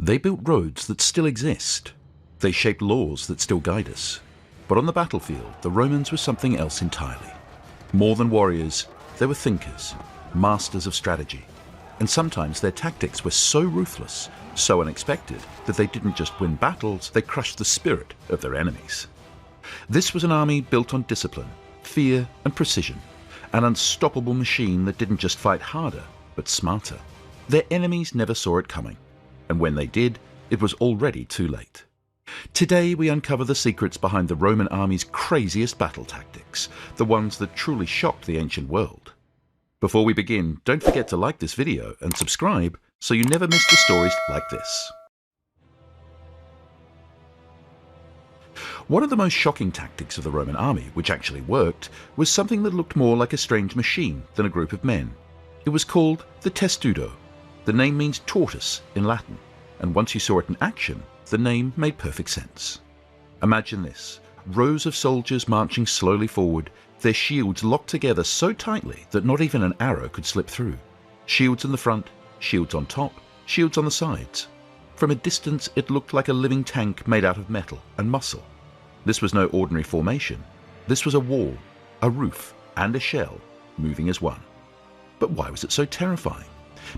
They built roads that still exist. They shaped laws that still guide us. But on the battlefield, the Romans were something else entirely. More than warriors, they were thinkers, masters of strategy. And sometimes their tactics were so ruthless, so unexpected, that they didn't just win battles, they crushed the spirit of their enemies. This was an army built on discipline, fear and precision, an unstoppable machine that didn't just fight harder, but smarter. Their enemies never saw it coming, and when they did, it was already too late. Today we uncover the secrets behind the Roman army's craziest battle tactics, the ones that truly shocked the ancient world. Before we begin, don't forget to like this video and subscribe so you never miss the stories like this. One of the most shocking tactics of the Roman army, which actually worked, was something that looked more like a strange machine than a group of men. It was called the Testudo. The name means tortoise in Latin, and once you saw it in action, the name made perfect sense. Imagine this: rows of soldiers marching slowly forward, their shields locked together so tightly that not even an arrow could slip through. Shields in the front, shields on top, shields on the sides. From a distance, it looked like a living tank made out of metal and muscle. This was no ordinary formation. This was a wall, a roof, and a shell, moving as one. But why was it so terrifying?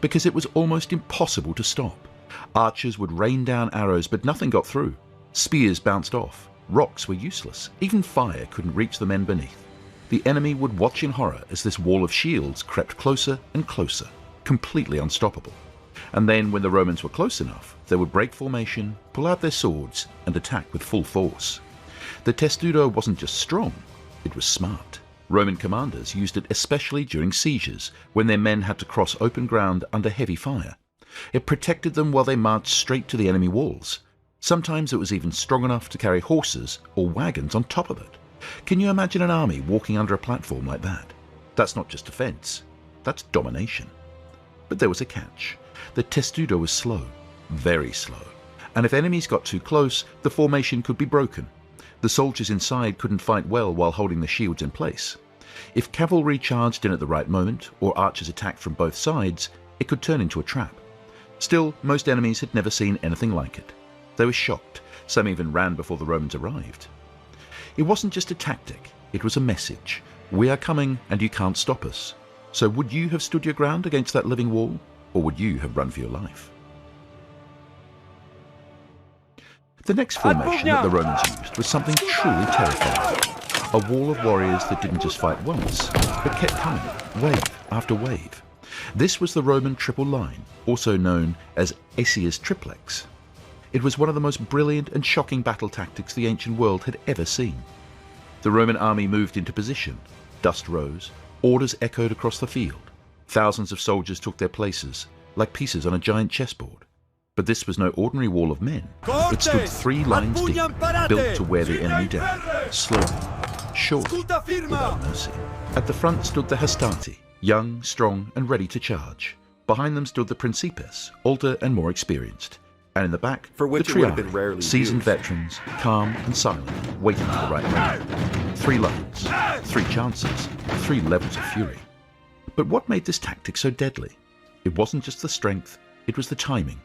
Because it was almost impossible to stop. Archers would rain down arrows, but nothing got through. Spears bounced off. Rocks were useless. Even fire couldn't reach the men beneath. The enemy would watch in horror as this wall of shields crept closer and closer, completely unstoppable. And then, when the Romans were close enough, they would break formation, pull out their swords, and attack with full force. The Testudo wasn't just strong, it was smart. Roman commanders used it especially during sieges, when their men had to cross open ground under heavy fire. It protected them while they marched straight to the enemy walls. Sometimes it was even strong enough to carry horses or wagons on top of it. Can you imagine an army walking under a platform like that? That's not just defense, that's domination. But there was a catch. The Testudo was slow, very slow, and if enemies got too close, the formation could be broken. The soldiers inside couldn't fight well while holding the shields in place. If cavalry charged in at the right moment, or archers attacked from both sides, it could turn into a trap. Still, most enemies had never seen anything like it. They were shocked. Some even ran before the Romans arrived. It wasn't just a tactic, it was a message. We are coming and you can't stop us. So would you have stood your ground against that living wall, or would you have run for your life? The next formation that the Romans used was something truly terrifying. A wall of warriors that didn't just fight once, but kept coming, wave after wave. This was the Roman triple line, also known as Triplex. It was one of the most brilliant and shocking battle tactics the ancient world had ever seen. The Roman army moved into position, dust rose, orders echoed across the field. Thousands of soldiers took their places, like pieces on a giant chessboard. But this was no ordinary wall of men. It stood 3 lines deep, built to wear the enemy down, slowly, surely, without mercy. At the front stood the hastati, young, strong, and ready to charge. Behind them stood the principes, older and more experienced. And in the back, the triarii, seasoned veterans, calm and silent, waiting for the right moment. 3 lines, 3 chances, 3 levels of fury. But what made this tactic so deadly? It wasn't just the strength, it was the timing.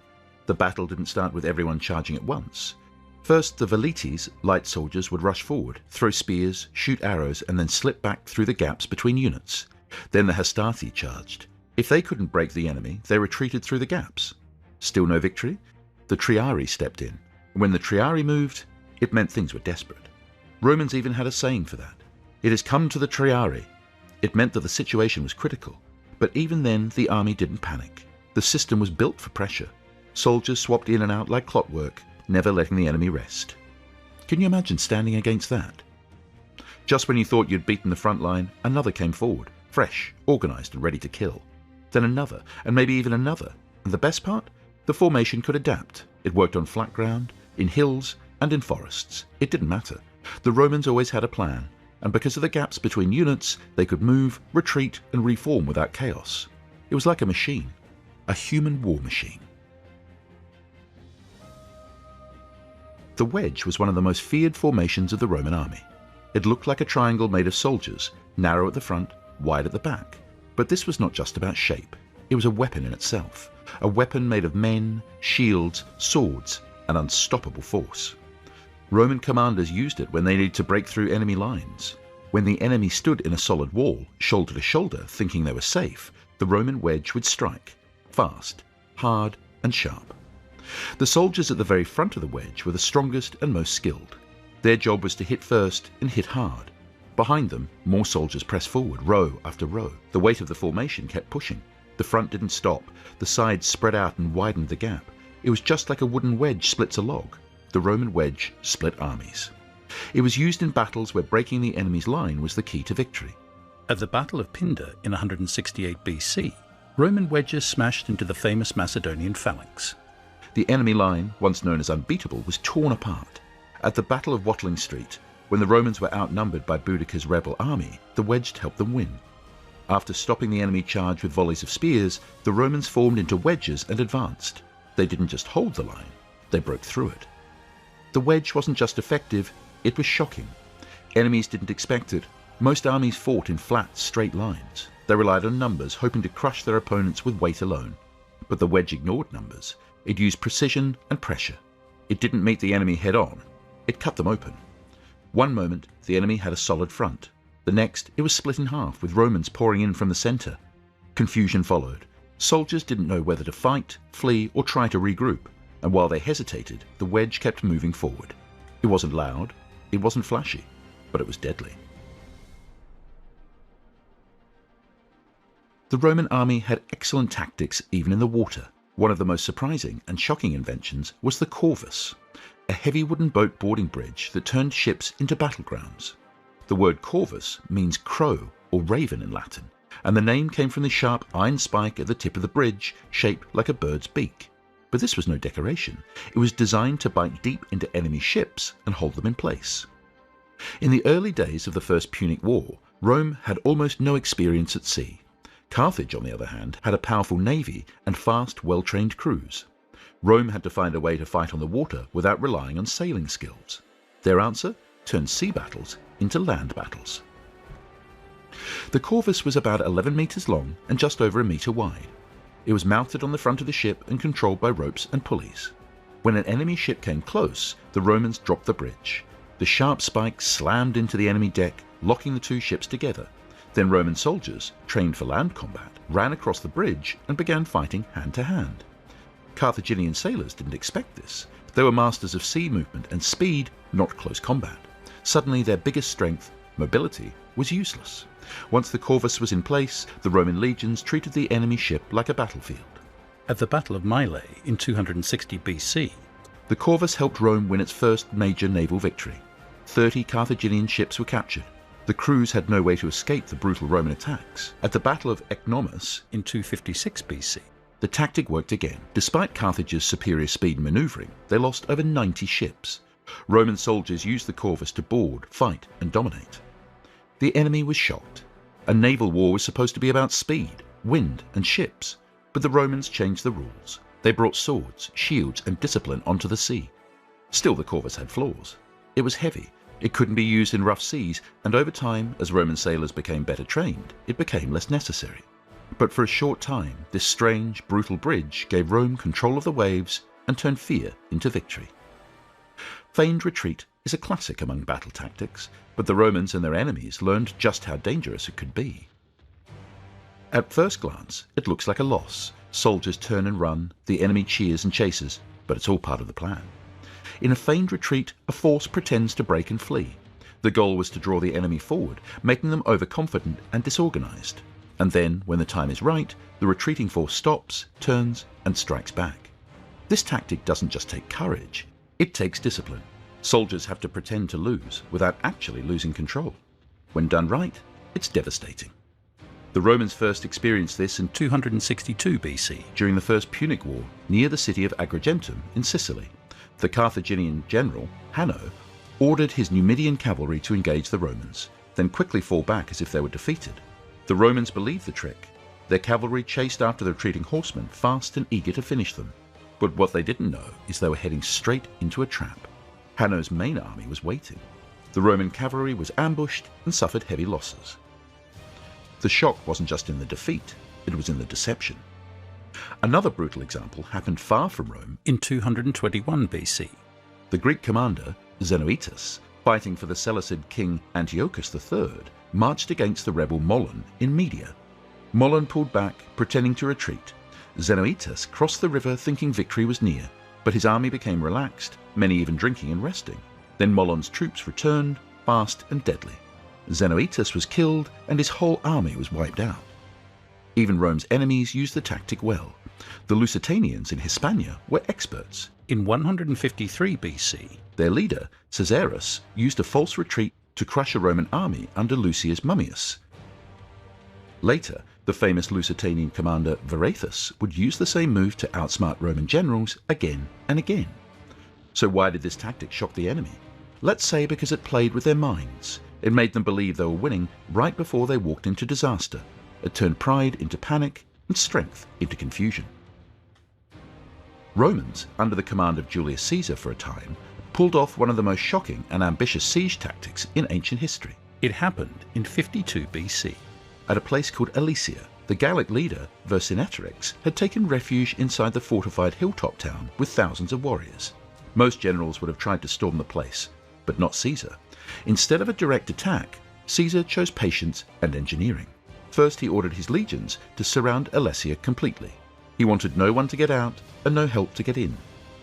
The battle didn't start with everyone charging at once. First, the velites, light soldiers, would rush forward, throw spears, shoot arrows, and then slip back through the gaps between units. Then the hastati charged. If they couldn't break the enemy, they retreated through the gaps. Still no victory? The triarii stepped in. When the triarii moved, it meant things were desperate. Romans even had a saying for that. It has come to the triarii. It meant that the situation was critical. But even then, the army didn't panic. The system was built for pressure. Soldiers swapped in and out like clockwork, never letting the enemy rest. Can you imagine standing against that? Just when you thought you'd beaten the front line, another came forward, fresh, organized and ready to kill. Then another, and maybe even another. And the best part? The formation could adapt. It worked on flat ground, in hills, and in forests. It didn't matter. The Romans always had a plan, and because of the gaps between units, they could move, retreat, and reform without chaos. It was like a machine, a human war machine. The wedge was one of the most feared formations of the Roman army. It looked like a triangle made of soldiers, narrow at the front, wide at the back. But this was not just about shape. It was a weapon in itself, a weapon made of men, shields, swords, and unstoppable force. Roman commanders used it when they needed to break through enemy lines. When the enemy stood in a solid wall, shoulder to shoulder, thinking they were safe, the Roman wedge would strike, fast, hard, and sharp. The soldiers at the very front of the wedge were the strongest and most skilled. Their job was to hit first and hit hard. Behind them, more soldiers pressed forward, row after row. The weight of the formation kept pushing. The front didn't stop. The sides spread out and widened the gap. It was just like a wooden wedge splits a log. The Roman wedge split armies. It was used in battles where breaking the enemy's line was the key to victory. At the Battle of Pindar in 168 BC, Roman wedges smashed into the famous Macedonian phalanx. The enemy line, once known as unbeatable, was torn apart. At the Battle of Watling Street, when the Romans were outnumbered by Boudicca's rebel army, the wedge helped them win. After stopping the enemy charge with volleys of spears, the Romans formed into wedges and advanced. They didn't just hold the line, they broke through it. The wedge wasn't just effective, it was shocking. Enemies didn't expect it. Most armies fought in flat, straight lines. They relied on numbers, hoping to crush their opponents with weight alone. But the wedge ignored numbers. It used precision and pressure. It didn't meet the enemy head-on. It cut them open. One moment, the enemy had a solid front. The next, it was split in half, with Romans pouring in from the centre. Confusion followed. Soldiers didn't know whether to fight, flee, or try to regroup. And while they hesitated, the wedge kept moving forward. It wasn't loud, it wasn't flashy, but it was deadly. The Roman army had excellent tactics even in the water. One of the most surprising and shocking inventions was the Corvvis, a heavy wooden boat boarding bridge that turned ships into battlegrounds. The word Corvus means crow or raven in Latin, and the name came from the sharp iron spike at the tip of the bridge, shaped like a bird's beak. But this was no decoration. It was designed to bite deep into enemy ships and hold them in place. In the early days of the First Punic War, Rome had almost no experience at sea. Carthage, on the other hand, had a powerful navy and fast, well-trained crews. Rome had to find a way to fight on the water without relying on sailing skills. Their answer? Turned sea battles into land battles. The Corvus was about 11 meters long and just over a meter wide. It was mounted on the front of the ship and controlled by ropes and pulleys. When an enemy ship came close, the Romans dropped the bridge. The sharp spike slammed into the enemy deck, locking the two ships together. Then Roman soldiers, trained for land combat, ran across the bridge and began fighting hand to hand. Carthaginian sailors didn't expect this. They were masters of sea movement and speed, not close combat. Suddenly their biggest strength, mobility, was useless. Once the Corvus was in place, the Roman legions treated the enemy ship like a battlefield. At the Battle of Mylae in 260 BC, the Corvus helped Rome win its first major naval victory. 30 Carthaginian ships were captured. The crews had no way to escape the brutal Roman attacks. At the Battle of Ecnomus in 256 BC, the tactic worked again. Despite Carthage's superior speed and manoeuvring, they lost over 90 ships. Roman soldiers used the Corvus to board, fight, and dominate. The enemy was shocked. A naval war was supposed to be about speed, wind, and ships, but the Romans changed the rules. They brought swords, shields, and discipline onto the sea. Still, the Corvus had flaws. It was heavy. It couldn't be used in rough seas, and over time, as Roman sailors became better trained, it became less necessary. But for a short time, this strange, brutal bridge gave Rome control of the waves and turned fear into victory. Figned Retreat is a classic among battle tactics, but the Romans and their enemies learned just how dangerous it could be. At first glance, it looks like a loss. Soldiers turn and run, the enemy cheers and chases, but it's all part of the plan. In a feigned retreat, a force pretends to break and flee. The goal was to draw the enemy forward, making them overconfident and disorganized. And then, when the time is right, the retreating force stops, turns, and strikes back. This tactic doesn't just take courage, it takes discipline. Soldiers have to pretend to lose without actually losing control. When done right, it's devastating. The Romans first experienced this in 262 BC during the First Punic War near the city of Agrigentum in Sicily. The Carthaginian general, Hanno, ordered his Numidian cavalry to engage the Romans, then quickly fall back as if they were defeated. The Romans believed the trick. Their cavalry chased after the retreating horsemen, fast and eager to finish them. But what they didn't know is they were heading straight into a trap. Hanno's main army was waiting. The Roman cavalry was ambushed and suffered heavy losses. The shock wasn't just in the defeat, it was in the deception. Another brutal example happened far from Rome. In 221 BC, The Greek commander, Xenoetas, fighting for the Seleucid king Antiochus III, marched against the rebel Molon in Media. Molon pulled back, pretending to retreat. Xenoetas crossed the river thinking victory was near, but his army became relaxed, many even drinking and resting. Then Molon's troops returned, fast and deadly. Xenoetas was killed and his whole army was wiped out. Even Rome's enemies used the tactic well. The Lusitanians in Hispania were experts. in 153 BC, Their leader, Caesarus, used a false retreat to crush a Roman army under Lucius Mummius. Later, the famous Lusitanian commander Varathus would use the same move to outsmart Roman generals again and again. So why did this tactic shock the enemy? Let's say because it played with their minds. It made them believe they were winning right before they walked into disaster. It turned pride into panic and strength into confusion. Romans, under the command of Julius Caesar for a time, pulled off one of the most shocking and ambitious siege tactics in ancient history. it happened in 52 BC. At a place called Alesia, the Gallic leader, Vercingetorix, had taken refuge inside the fortified hilltop town with thousands of warriors. Most generals would have tried to storm the place, but not Caesar. Instead of a direct attack, Caesar chose patience and engineering. First, he ordered his legions to surround Alesia completely. He wanted no one to get out and no help to get in.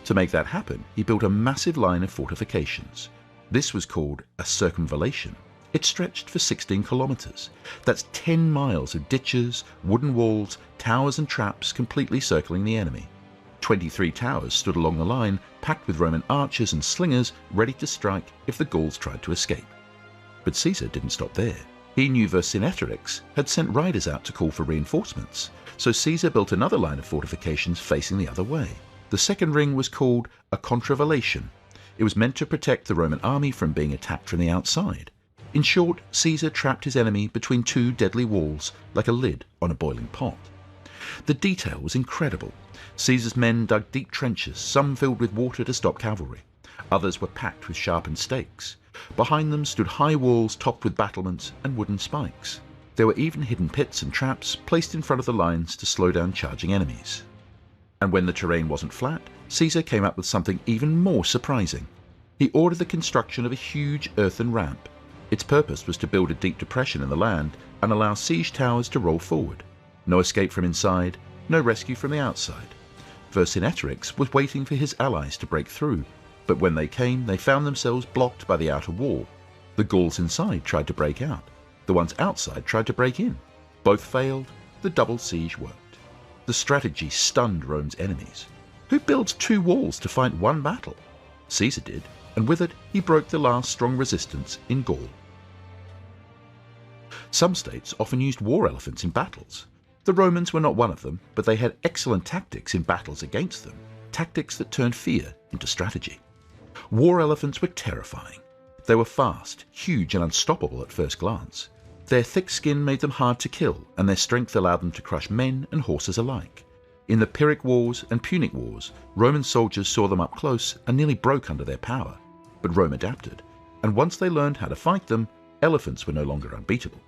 To make that happen, he built a massive line of fortifications. This was called a circumvallation. It stretched for 16 kilometers. That's 10 miles of ditches, wooden walls, towers and traps completely circling the enemy. 23 towers stood along the line, packed with Roman archers and slingers ready to strike if the Gauls tried to escape. But Caesar didn't stop there. He knew Vercingetorix had sent riders out to call for reinforcements, so Caesar built another line of fortifications facing the other way. The second ring was called a contravallation. It was meant to protect the Roman army from being attacked from the outside. In short, Caesar trapped his enemy between two deadly walls like a lid on a boiling pot. The detail was incredible. Caesar's men dug deep trenches, some filled with water to stop cavalry. Others were packed with sharpened stakes. Behind them stood high walls topped with battlements and wooden spikes. There were even hidden pits and traps placed in front of the lines to slow down charging enemies. And when the terrain wasn't flat, Caesar came up with something even more surprising. He ordered the construction of a huge earthen ramp. Its purpose was to build a deep depression in the land and allow siege towers to roll forward. No escape from inside, no rescue from the outside. Vercingetorix was waiting for his allies to break through, but when they came, they found themselves blocked by the outer wall. The Gauls inside tried to break out. The ones outside tried to break in. Both failed. The double siege worked. The strategy stunned Rome's enemies. Who builds two walls to fight one battle? Caesar did, and with it he broke the last strong resistance in Gaul. Some states often used war elephants in battles. The Romans were not one of them, but they had excellent tactics in battles against them, tactics that turned fear into strategy. War elephants were terrifying. They were fast, huge and unstoppable at first glance. Their thick skin made them hard to kill, and their strength allowed them to crush men and horses alike. In the Pyrrhic Wars and Punic Wars, Roman soldiers saw them up close and nearly broke under their power. But Rome adapted, and once they learned how to fight them, elephants were no longer unbeatable.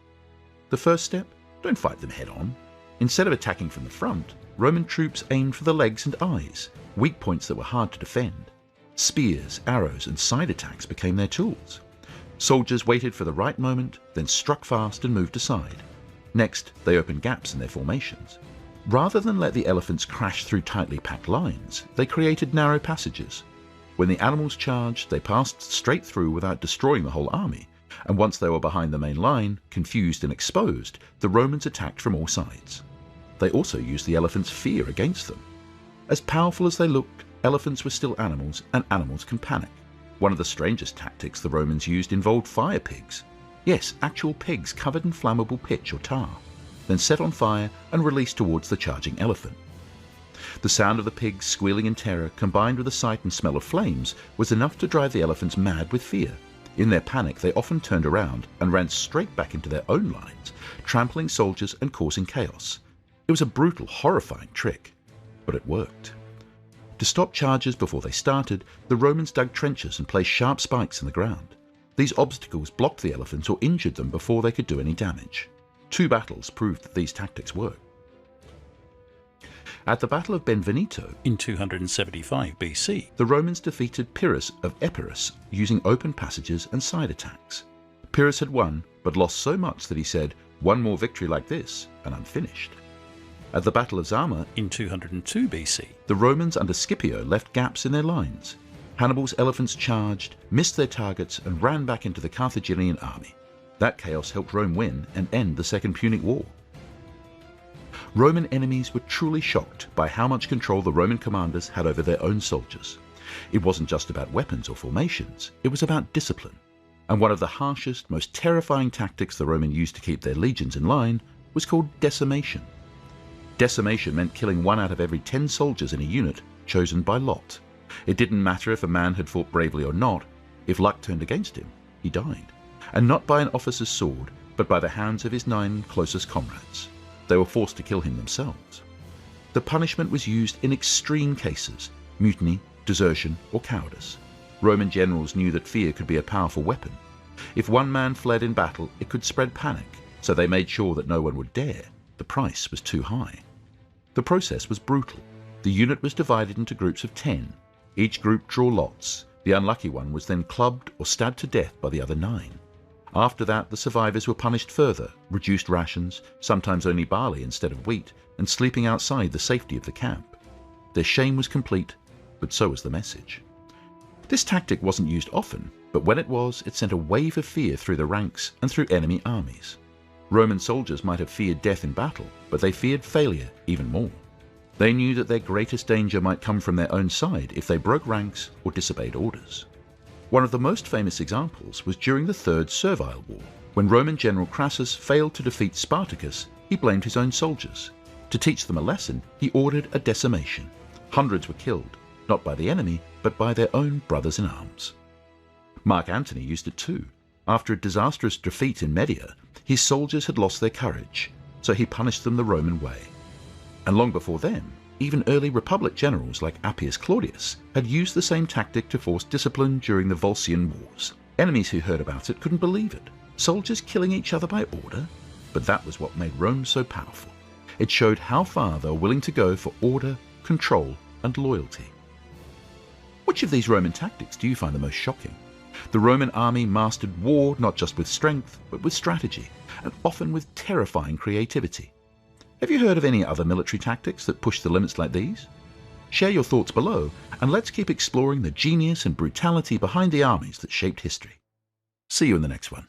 The first step? Don't fight them head on. Instead of attacking from the front, Roman troops aimed for the legs and eyes, weak points that were hard to defend. Spears, arrows, and side attacks became their tools. Soldiers waited for the right moment, then struck fast and moved aside. Next, they opened gaps in their formations. Rather than let the elephants crash through tightly packed lines, they created narrow passages. When the animals charged, they passed straight through without destroying the whole army, and once they were behind the main line, confused and exposed, the Romans attacked from all sides. They also used the elephants' fear against them. As powerful as they looked, elephants were still animals, and animals can panic. One of the strangest tactics the Romans used involved fire pigs. Yes, actual pigs covered in flammable pitch or tar, then set on fire and released towards the charging elephant. The sound of the pigs squealing in terror, combined with the sight and smell of flames, was enough to drive the elephants mad with fear. In their panic, they often turned around and ran straight back into their own lines, trampling soldiers and causing chaos. It was a brutal, horrifying trick, but it worked. To stop charges before they started, the Romans dug trenches and placed sharp spikes in the ground. These obstacles blocked the elephants or injured them before they could do any damage. 2 battles proved that these tactics worked. At the Battle of Benvenuto, in 275 BC, the Romans defeated Pyrrhus of Epirus using open passages and side attacks. Pyrrhus had won, but lost so much that he said, "One more victory like this, and I'm finished." At the Battle of Zama, in 202 BC, the Romans under Scipio left gaps in their lines. Hannibal's elephants charged, missed their targets, and ran back into the Carthaginian army. That chaos helped Rome win and end the Second Punic War. Roman enemies were truly shocked by how much control the Roman commanders had over their own soldiers. It wasn't just about weapons or formations, it was about discipline. And one of the harshest, most terrifying tactics the Romans used to keep their legions in line was called decimation. Decimation meant killing 1 out of every 10 soldiers in a unit chosen by lot. It didn't matter if a man had fought bravely or not. If luck turned against him, he died. And not by an officer's sword, but by the hands of his 9 closest comrades. They were forced to kill him themselves. The punishment was used in extreme cases: mutiny, desertion, or cowardice. Roman generals knew that fear could be a powerful weapon. If one man fled in battle, it could spread panic, so they made sure that no one would dare. The price was too high. The process was brutal. The unit was divided into groups of 10. Each group drew lots. The unlucky one was then clubbed or stabbed to death by the other 9. After that, the survivors were punished further, reduced rations, sometimes only barley instead of wheat, and sleeping outside the safety of the camp. Their shame was complete, but so was the message. This tactic wasn't used often, but when it was, it sent a wave of fear through the ranks and through enemy armies. Roman soldiers might have feared death in battle, but they feared failure even more. They knew that their greatest danger might come from their own side if they broke ranks or disobeyed orders. One of the most famous examples was during the Third Servile War. When Roman general Crassus failed to defeat Spartacus, he blamed his own soldiers. To teach them a lesson, he ordered a decimation. Hundreds were killed, not by the enemy, but by their own brothers in arms. Mark Antony used it too. After a disastrous defeat in Media, his soldiers had lost their courage, so he punished them the Roman way. And long before them, even early Republic generals like Appius Claudius had used the same tactic to force discipline during the Volscian Wars. Enemies who heard about it couldn't believe it. Soldiers killing each other by order? But that was what made Rome so powerful. It showed how far they were willing to go for order, control, and loyalty. Which of these Roman tactics do you find the most shocking? The Roman army mastered war not just with strength, but with strategy, and often with terrifying creativity. Have you heard of any other military tactics that push the limits like these? Share your thoughts below, and let's keep exploring the genius and brutality behind the armies that shaped history. See you in the next one.